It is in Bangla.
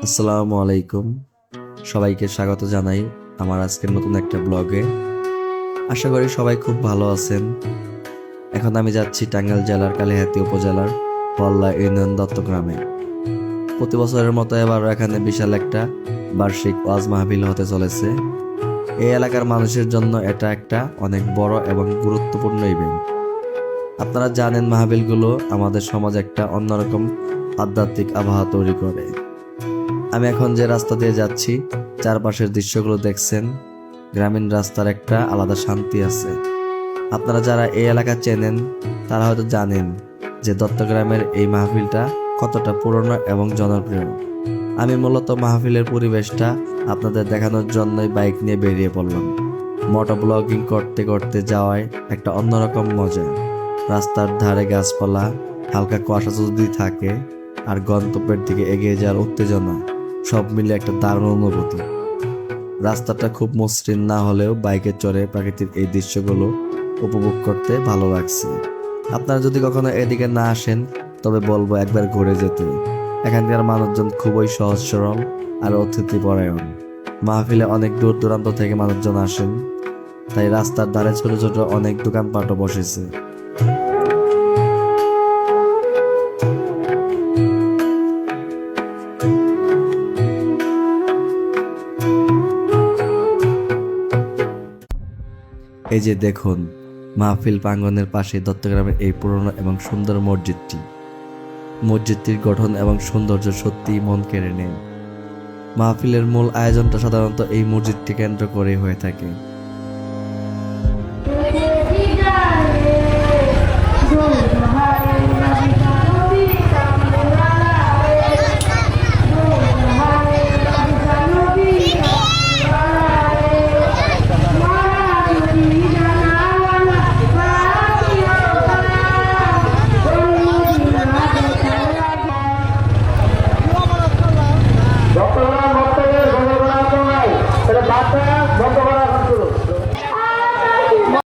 আসসালামু আলাইকুম, সবাইকে স্বাগত জানাই আমার আজকের নতুন একটা ব্লগে। আশা করি সবাই খুব ভালো আছেন। এখন আমি যাচ্ছি টাঙ্গাইল জেলার কালিহাতী উপজেলার পল্লা ইউনিয়ন দত্তগ্রামে। প্রতি বছরের মতো এবারও এখানে বিশাল একটা বার্ষিক ওয়াজ মাহফিল হতে চলেছে। এই এলাকার মানুষের জন্য এটা একটা অনেক বড় এবং গুরুত্বপূর্ণ ইভেন্ট। আপনারা জানেন, মাহফিলগুলো আমাদের সমাজে একটা অন্যরকম আধ্যাত্মিক আবহাওয়া তৈরি করে। আমি এখন যে রাস্তা দিয়ে যাচ্ছি, চারপাশের দৃশ্যগুলো দেখছেন। গ্রামীণ রাস্তার একটা আলাদা শান্তি আছে। আপনারা যারা এই এলাকা চেনেন তারা হয়তো জানেন যে দত্তগ্রামের এই মাহফিলটা কতটা পুরনো এবং জনপ্রিয়। আমি মূলত মাহফিলের পরিবেশটা আপনাদের দেখানোর জন্যই বাইক নিয়ে বেরিয়ে পড়লাম। মোটো ব্লগিং করতে করতে যাওয়ায় একটা অন্যরকম মজা। রাস্তার ধারে গাছপালা, হালকা কুয়াশা যদি থাকে, আর গন্তব্যের দিকে এগিয়ে যাওয়ার উত্তেজনা, সব মিলে একটা দারুণ অনুভূতি। রাস্তাটা খুব মসৃণ না হলেও বাইকে চড়ে প্রাকৃতিক এই দৃশ্যগুলো উপভোগ করতে ভালো লাগছে। আপনারা যদি কখনো এদিকে না আসেন তবে বলবো একবার ঘুরে যেতে। এখানকার মানুষজন খুবই সহজ সরল আর অতিথিপরায়ণ। মাহফিলে অনেক দূর দূরান্ত থেকে মানুষজন আসেন, তাই রাস্তার ধারে ছোট ছোট অনেক দোকানপাটও বসেছে। এই যে দেখুন, মাহফিল প্রাঙ্গণের পাশে দত্তগ্রামের এই পুরনো এবং সুন্দর মসজিদটির গঠন এবং সৌন্দর্য সত্যিই মন কেড়ে নেয়। মাহফিলের মূল আয়োজনটা সাধারণত এই মসজিদটি কেন্দ্র করে হয়ে থাকে।